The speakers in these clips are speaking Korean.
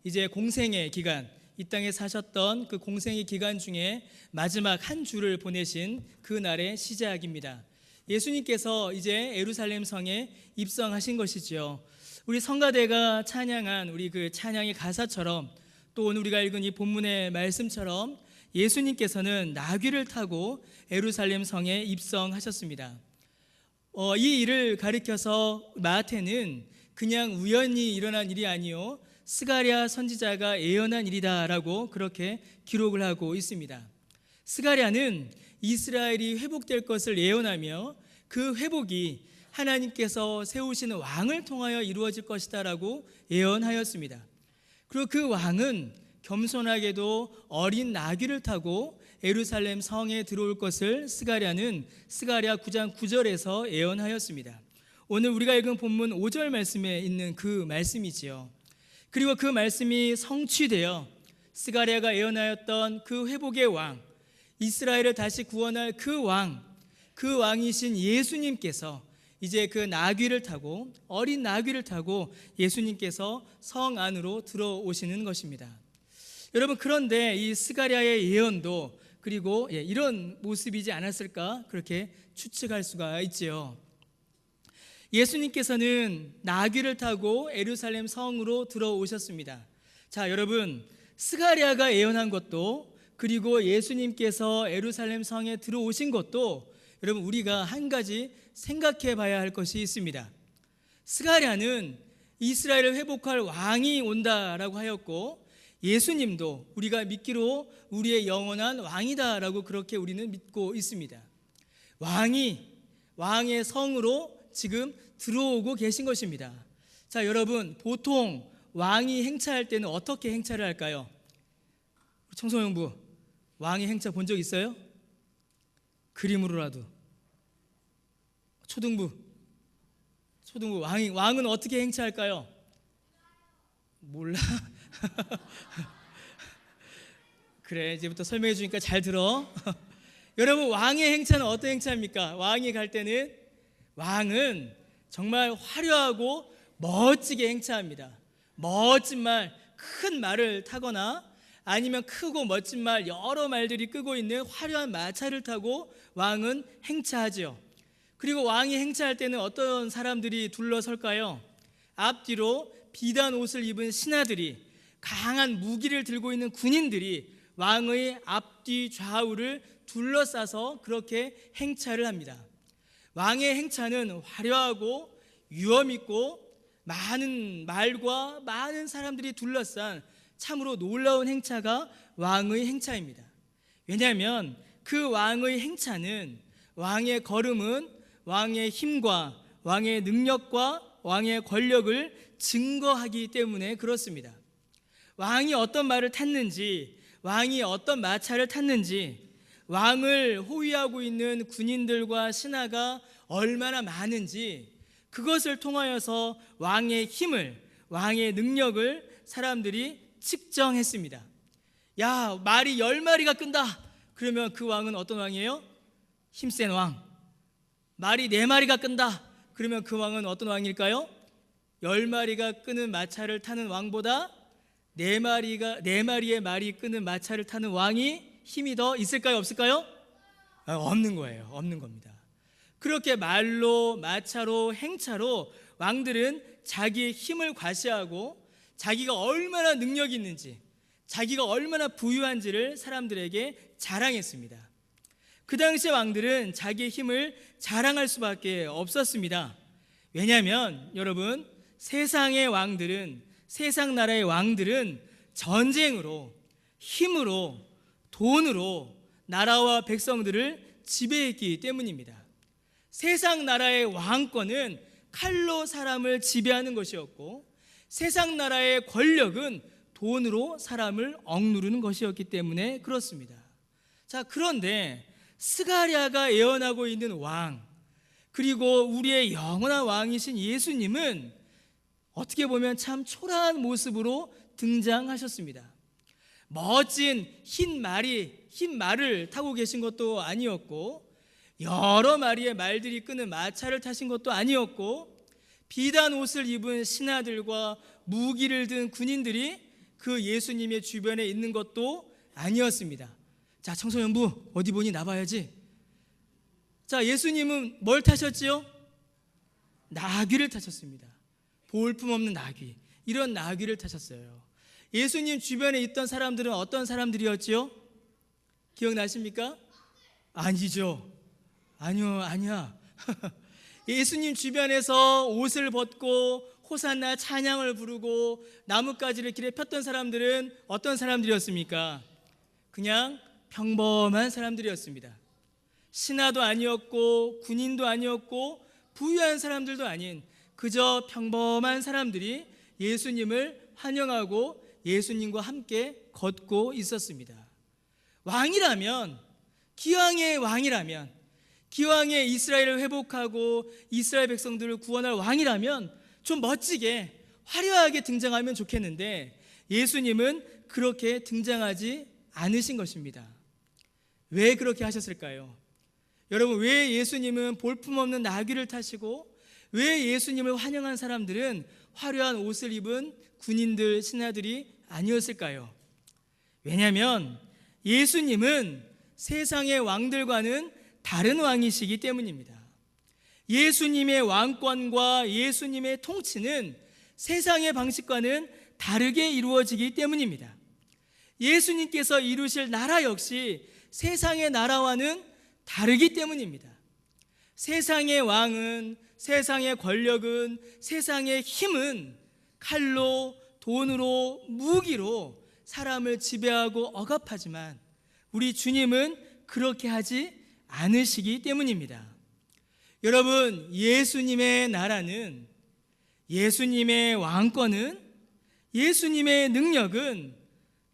이제 공생의 기간, 이 땅에 사셨던 그 공생의 기간 중에 마지막 한 주를 보내신 그 날의 시작입니다. 예수님께서 이제 예루살렘 성에 입성하신 것이지요. 우리 성가대가 찬양한 우리 그 찬양의 가사처럼, 또 오늘 우리가 읽은 이 본문의 말씀처럼 예수님께서는 나귀를 타고 예루살렘 성에 입성하셨습니다. 이 일을 가리켜서 마태는 그냥 우연히 일어난 일이 아니요 스가랴 선지자가 예언한 일이다라고 그렇게 기록을 하고 있습니다. 스가랴는 이스라엘이 회복될 것을 예언하며 그 회복이 하나님께서 세우시는 왕을 통하여 이루어질 것이다라고 예언하였습니다. 그리고 그 왕은 겸손하게도 어린 나귀를 타고 예루살렘 성에 들어올 것을 스가랴는 스가랴 9장 9절에서 예언하였습니다. 오늘 우리가 읽은 본문 5절 말씀에 있는 그 말씀이지요. 그리고 그 말씀이 성취되어 스가랴가 예언하였던 그 회복의 왕, 이스라엘을 다시 구원할 그 왕이신 예수님께서 이제 그 나귀를 타고, 어린 나귀를 타고 예수님께서 성 안으로 들어오시는 것입니다. 여러분, 그런데 이 스가랴의 예언도 그리고 이런 모습이지 않았을까 그렇게 추측할 수가 있지요. 예수님께서는 나귀를 타고 예루살렘 성으로 들어오셨습니다. 자, 여러분, 스가랴가 예언한 것도 그리고 예수님께서 예루살렘 성에 들어오신 것도 여러분 우리가 한 가지 생각해 봐야 할 것이 있습니다. 스가랴는 이스라엘을 회복할 왕이 온다라고 하였고, 예수님도 우리가 믿기로 우리의 영원한 왕이다라고 그렇게 우리는 믿고 있습니다. 왕의 성으로 지금 들어오고 계신 것입니다. 자, 여러분, 보통 왕이 행차할 때는 어떻게 행차를 할까요? 청소년부, 왕이 행차 본 적 있어요? 그림으로라도. 초등부, 왕은 어떻게 행차할까요? 몰라? 그래, 이제부터 설명해 주니까 잘 들어. 여러분, 왕의 행차는 어떤 행차입니까? 왕이 갈 때는 왕은 정말 화려하고 멋지게 행차합니다. 멋진 말, 큰 말을 타거나 아니면 크고 멋진 말, 여러 말들이 끄고 있는 화려한 마차를 타고 왕은 행차하죠. 그리고 왕이 행차할 때는 어떤 사람들이 둘러설까요? 앞뒤로 비단 옷을 입은 신하들이, 강한 무기를 들고 있는 군인들이 왕의 앞뒤 좌우를 둘러싸서 그렇게 행차를 합니다. 왕의 행차는 화려하고 위엄있고 많은 말과 많은 사람들이 둘러싼 참으로 놀라운 행차가 왕의 행차입니다. 왜냐하면 그 왕의 행차는, 왕의 걸음은 왕의 힘과 왕의 능력과 왕의 권력을 증거하기 때문에 그렇습니다. 왕이 어떤 말을 탔는지, 왕이 어떤 마차를 탔는지, 왕을 호위하고 있는 군인들과 신하가 얼마나 많은지, 그것을 통하여서 왕의 힘을, 왕의 능력을 사람들이 측정했습니다. 야, 말이 10마리가 끈다. 그러면 그 왕은 어떤 왕이에요? 힘센 왕. 말이 4마리가 끈다. 그러면 그 왕은 어떤 왕일까요? 10마리가 끄는 마차를 타는 왕보다 4마리의 말이 끄는 마차를 타는 왕이 힘이 더 있을까요? 없을까요? 없는 거예요. 없는 겁니다. 그렇게 말로, 마차로, 행차로 왕들은 자기의 힘을 과시하고 자기가 얼마나 능력이 있는지, 자기가 얼마나 부유한지를 사람들에게 자랑했습니다. 그 당시 왕들은 자기의 힘을 자랑할 수밖에 없었습니다. 왜냐하면 여러분, 세상의 왕들은, 세상 나라의 왕들은 전쟁으로, 힘으로, 돈으로 나라와 백성들을 지배했기 때문입니다. 세상 나라의 왕권은 칼로 사람을 지배하는 것이었고, 세상 나라의 권력은 돈으로 사람을 억누르는 것이었기 때문에 그렇습니다. 자, 그런데 스가랴가 예언하고 있는 왕, 그리고 우리의 영원한 왕이신 예수님은 어떻게 보면 참 초라한 모습으로 등장하셨습니다. 멋진 흰 말을 타고 계신 것도 아니었고, 여러 마리의 말들이 끄는 마차를 타신 것도 아니었고, 비단 옷을 입은 신하들과 무기를 든 군인들이 그 예수님의 주변에 있는 것도 아니었습니다. 자, 청소년부 어디 보니 나봐야지. 자, 예수님은 뭘 타셨지요? 나귀를 타셨습니다. 볼품없는 나귀, 이런 나귀를 타셨어요. 예수님 주변에 있던 사람들은 어떤 사람들이었지요? 기억나십니까? 아니죠. 아니야. 예수님 주변에서 옷을 벗고 호산나 찬양을 부르고 나뭇가지를 길에 폈던 사람들은 어떤 사람들이었습니까? 그냥 평범한 사람들이었습니다. 신하도 아니었고 군인도 아니었고 부유한 사람들도 아닌 그저 평범한 사람들이 예수님을 환영하고 예수님과 함께 걷고 있었습니다. 왕이라면, 기왕의 왕이라면, 기왕의 이스라엘을 회복하고 이스라엘 백성들을 구원할 왕이라면 좀 멋지게 화려하게 등장하면 좋겠는데 예수님은 그렇게 등장하지 않으신 것입니다. 왜 그렇게 하셨을까요? 여러분, 왜 예수님은 볼품없는 나귀를 타시고 왜 예수님을 환영한 사람들은 화려한 옷을 입은 군인들, 신하들이 아니었을까요? 왜냐하면 예수님은 세상의 왕들과는 다른 왕이시기 때문입니다. 예수님의 왕권과 예수님의 통치는 세상의 방식과는 다르게 이루어지기 때문입니다. 예수님께서 이루실 나라 역시 세상의 나라와는 다르기 때문입니다. 세상의 왕은, 세상의 권력은, 세상의 힘은 칼로, 돈으로, 무기로 사람을 지배하고 억압하지만 우리 주님은 그렇게 하지 않으시기 때문입니다. 여러분, 예수님의 나라는, 예수님의 왕권은, 예수님의 능력은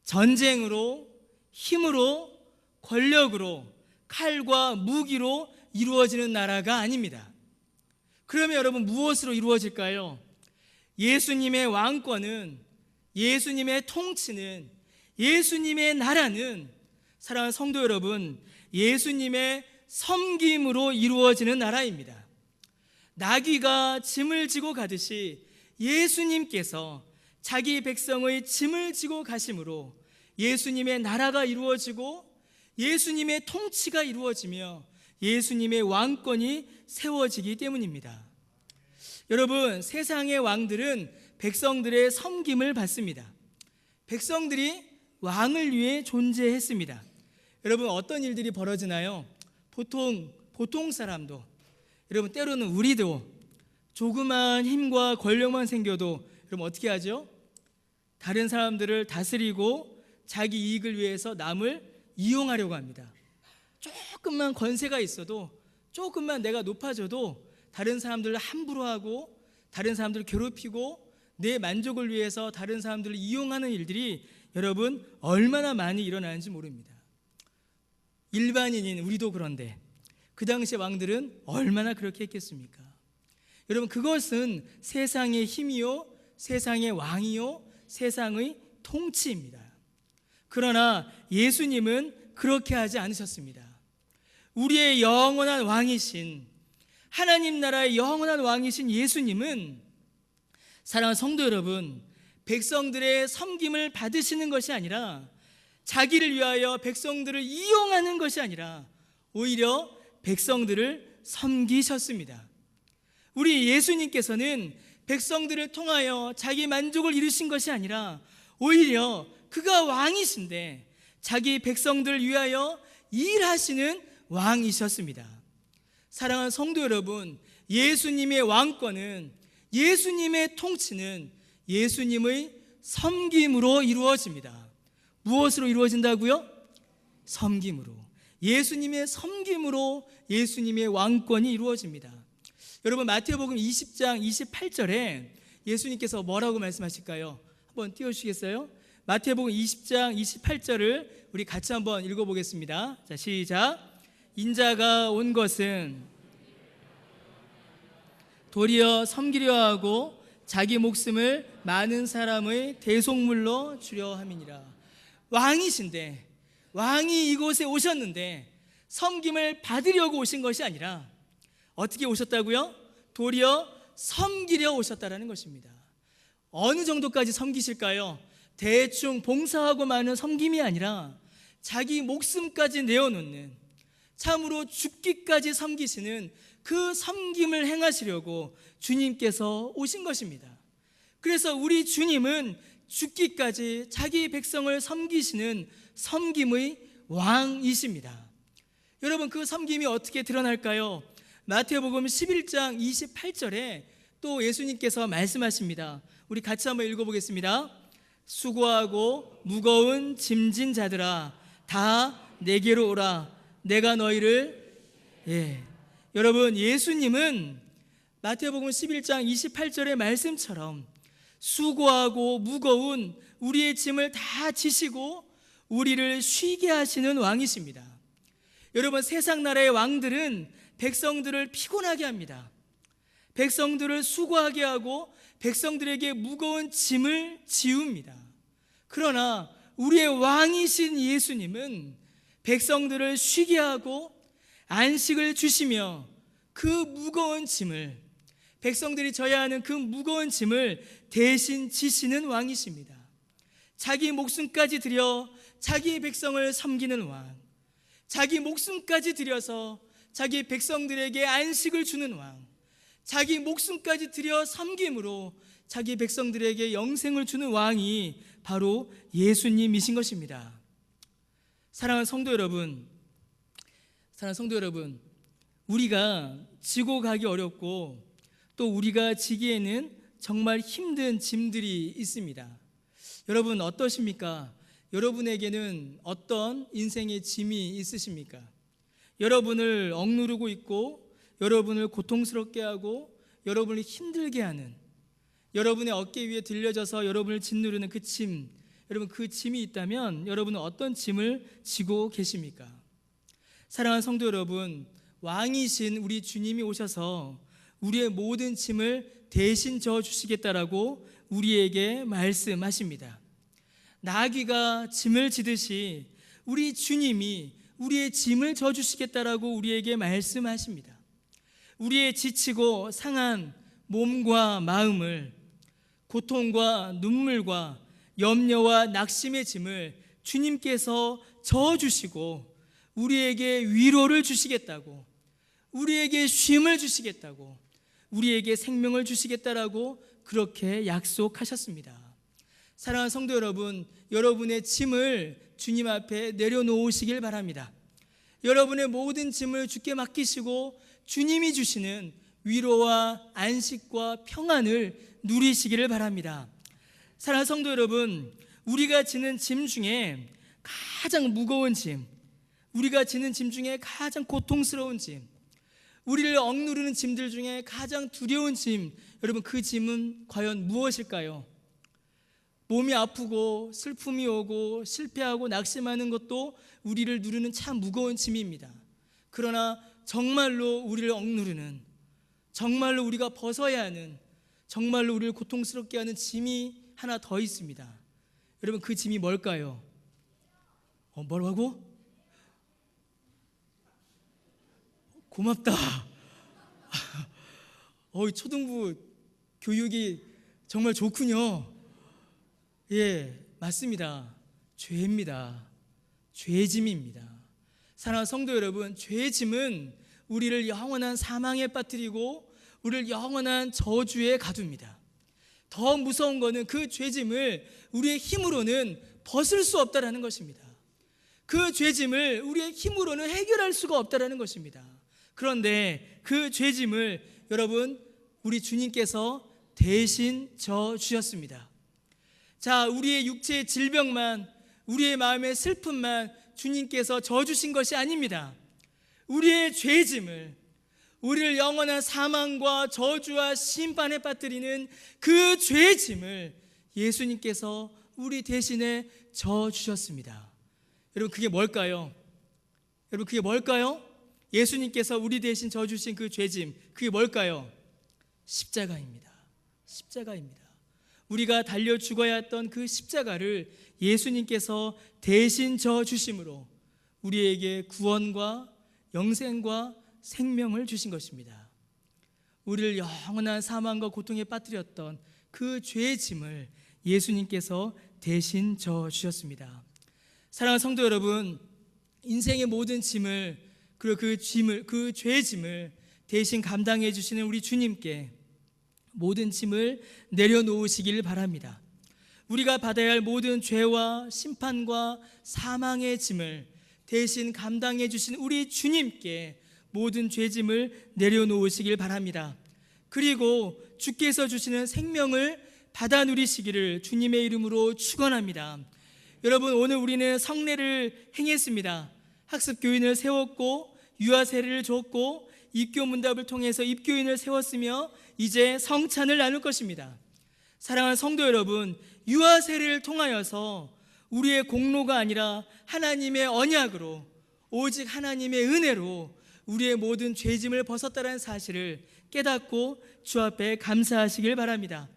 전쟁으로, 힘으로, 권력으로, 칼과 무기로 이루어지는 나라가 아닙니다. 그러면 여러분, 무엇으로 이루어질까요? 예수님의 왕권은, 예수님의 통치는, 예수님의 나라는, 사랑하는 성도 여러분, 예수님의 섬김으로 이루어지는 나라입니다. 나귀가 짐을 지고 가듯이 예수님께서 자기 백성의 짐을 지고 가심으로 예수님의 나라가 이루어지고 예수님의 통치가 이루어지며 예수님의 왕권이 세워지기 때문입니다. 여러분, 세상의 왕들은 백성들의 섬김을 받습니다. 백성들이 왕을 위해 존재했습니다. 여러분, 어떤 일들이 벌어지나요? 보통 사람도, 여러분, 때로는 우리도 조그마한 힘과 권력만 생겨도 여러분 어떻게 하죠? 다른 사람들을 다스리고 자기 이익을 위해서 남을 이용하려고 합니다. 조금만 권세가 있어도, 조금만 내가 높아져도 다른 사람들을 함부로 하고 다른 사람들을 괴롭히고 내 만족을 위해서 다른 사람들을 이용하는 일들이 여러분 얼마나 많이 일어나는지 모릅니다. 일반인인 우리도 그런데 그 당시 왕들은 얼마나 그렇게 했겠습니까? 여러분, 그것은 세상의 힘이요, 세상의 왕이요, 세상의 통치입니다. 그러나 예수님은 그렇게 하지 않으셨습니다. 우리의 영원한 왕이신, 하나님 나라의 영원한 왕이신 예수님은, 사랑하는 성도 여러분, 백성들의 섬김을 받으시는 것이 아니라, 자기를 위하여 백성들을 이용하는 것이 아니라 오히려 백성들을 섬기셨습니다. 우리 예수님께서는 백성들을 통하여 자기 만족을 이루신 것이 아니라 오히려 그가 왕이신데 자기 백성들을 위하여 일하시는 왕이셨습니다. 사랑하는 성도 여러분, 예수님의 왕권은, 예수님의 통치는 예수님의 섬김으로 이루어집니다. 무엇으로 이루어진다고요? 섬김으로. 예수님의 섬김으로 예수님의 왕권이 이루어집니다. 여러분, 마태복음 20장 28절에 예수님께서 뭐라고 말씀하실까요? 한번 띄워주시겠어요? 마태복음 20장 28절을 우리 같이 한번 읽어보겠습니다. 자, 시작. 인자가 온 것은 도리어 섬기려 하고 자기 목숨을 많은 사람의 대속물로 주려 함이니라. 왕이신데, 왕이 이곳에 오셨는데 섬김을 받으려고 오신 것이 아니라 어떻게 오셨다고요? 도리어 섬기려 오셨다라는 것입니다. 어느 정도까지 섬기실까요? 대충 봉사하고 마는 섬김이 아니라 자기 목숨까지 내어놓는, 참으로 죽기까지 섬기시는 그 섬김을 행하시려고 주님께서 오신 것입니다. 그래서 우리 주님은 죽기까지 자기 백성을 섬기시는 섬김의 왕이십니다. 여러분, 그 섬김이 어떻게 드러날까요? 마태복음 11장 28절에 또 예수님께서 말씀하십니다. 우리 같이 한번 읽어보겠습니다. 수고하고 무거운 짐진 자들아, 다 내게로 오라. 내가 너희를 여러분, 예수님은 마태복음 11장 28절의 말씀처럼 수고하고 무거운 우리의 짐을 다 지시고 우리를 쉬게 하시는 왕이십니다. 여러분, 세상 나라의 왕들은 백성들을 피곤하게 합니다. 백성들을 수고하게 하고 백성들에게 무거운 짐을 지웁니다. 그러나 우리의 왕이신 예수님은 백성들을 쉬게 하고 안식을 주시며 그 무거운 짐을, 백성들이 져야 하는 그 무거운 짐을 대신 지시는 왕이십니다. 자기 목숨까지 들여 자기 백성을 섬기는 왕, 자기 목숨까지 들여서 자기 백성들에게 안식을 주는 왕, 자기 목숨까지 들여 섬김으로 자기 백성들에게 영생을 주는 왕이 바로 예수님이신 것입니다. 사랑하는 성도 여러분, 우리가 지고 가기 어렵고 또 우리가 지기에는 정말 힘든 짐들이 있습니다. 여러분 어떠십니까? 여러분에게는 어떤 인생의 짐이 있으십니까? 여러분을 억누르고 있고 여러분을 고통스럽게 하고 여러분을 힘들게 하는, 여러분의 어깨 위에 들려져서 여러분을 짓누르는 그 짐, 여러분 그 짐이 있다면 여러분은 어떤 짐을 지고 계십니까? 사랑하는 성도 여러분, 왕이신 우리 주님이 오셔서 우리의 모든 짐을 대신 져주시겠다라고 우리에게 말씀하십니다. 나귀가 짐을 지듯이 우리 주님이 우리의 짐을 져주시겠다라고 우리에게 말씀하십니다. 우리의 지치고 상한 몸과 마음을, 고통과 눈물과 염려와 낙심의 짐을 주님께서 져주시고 우리에게 위로를 주시겠다고, 우리에게 쉼을 주시겠다고, 우리에게 생명을 주시겠다라고 그렇게 약속하셨습니다. 사랑하는 성도 여러분, 여러분의 짐을 주님 앞에 내려놓으시길 바랍니다. 여러분의 모든 짐을 주께 맡기시고 주님이 주시는 위로와 안식과 평안을 누리시기를 바랍니다. 사랑하는 성도 여러분, 우리가 지는 짐 중에 가장 무거운 짐, 우리가 지는 짐 중에 가장 고통스러운 짐, 우리를 억누르는 짐들 중에 가장 두려운 짐, 여러분 그 짐은 과연 무엇일까요? 몸이 아프고 슬픔이 오고 실패하고 낙심하는 것도 우리를 누르는 참 무거운 짐입니다. 그러나 정말로 우리를 억누르는, 정말로 우리가 벗어야 하는, 정말로 우리를 고통스럽게 하는 짐이 하나 더 있습니다. 여러분 그 짐이 뭘까요? 뭐라고? 고맙다. 초등부 교육이 정말 좋군요. 예, 맞습니다. 죄입니다. 죄짐입니다. 사랑하는 성도 여러분, 죄짐은 우리를 영원한 사망에 빠뜨리고 우리를 영원한 저주에 가둡니다. 더 무서운 것은 그 죄짐을 우리의 힘으로는 벗을 수 없다라는 것입니다. 그 죄짐을 우리의 힘으로는 해결할 수가 없다라는 것입니다. 그런데 그 죄짐을 여러분 우리 주님께서 대신 져 주셨습니다. 자, 우리의 육체의 질병만, 우리의 마음의 슬픔만 주님께서 져 주신 것이 아닙니다. 우리의 죄짐을, 우리를 영원한 사망과 저주와 심판에 빠뜨리는 그 죄짐을 예수님께서 우리 대신에 져 주셨습니다. 여러분 그게 뭘까요? 여러분 그게 뭘까요? 예수님께서 우리 대신 져 주신 그 죄짐, 그게 뭘까요? 십자가입니다. 십자가입니다. 우리가 달려 죽어야 했던 그 십자가를 예수님께서 대신 져 주심으로 우리에게 구원과 영생과 생명을 주신 것입니다. 우리를 영원한 사망과 고통에 빠뜨렸던 그 죄의 짐을 예수님께서 대신 져 주셨습니다. 사랑하는 성도 여러분, 인생의 모든 짐을, 그리고 그 죄의 짐을 대신 감당해 주시는 우리 주님께 모든 짐을 내려놓으시길 바랍니다. 우리가 받아야 할 모든 죄와 심판과 사망의 짐을 대신 감당해 주신 우리 주님께 모든 죄짐을 내려놓으시길 바랍니다. 그리고 주께서 주시는 생명을 받아 누리시기를 주님의 이름으로 축원합니다. 여러분, 오늘 우리는 성례를 행했습니다. 학습교인을 세웠고 유아 세례를 줬고 입교 문답을 통해서 입교인을 세웠으며 이제 성찬을 나눌 것입니다. 사랑하는 성도 여러분, 유아 세례를 통하여서 우리의 공로가 아니라 하나님의 언약으로, 오직 하나님의 은혜로 우리의 모든 죄짐을 벗었다는 사실을 깨닫고 주 앞에 감사하시길 바랍니다.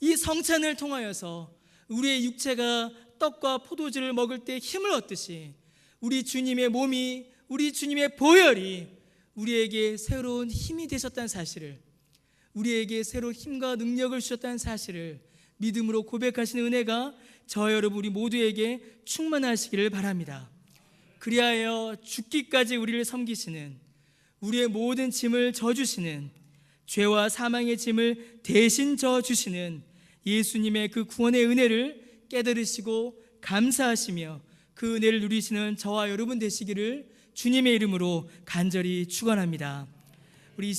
이 성찬을 통하여서 우리의 육체가 떡과 포도주를 먹을 때 힘을 얻듯이 우리 주님의 몸이, 우리 주님의 보혈이 우리에게 새로운 힘이 되셨다는 사실을, 우리에게 새로운 힘과 능력을 주셨다는 사실을 믿음으로 고백하시는 은혜가 저 여러분 우리 모두에게 충만하시기를 바랍니다. 그리하여 죽기까지 우리를 섬기시는, 우리의 모든 짐을 져주시는, 죄와 사망의 짐을 대신 져주시는 예수님의 그 구원의 은혜를 깨달으시고 감사하시며 그 은혜를 누리시는 저와 여러분 되시기를 주님의 이름으로 간절히 축원합니다. 우리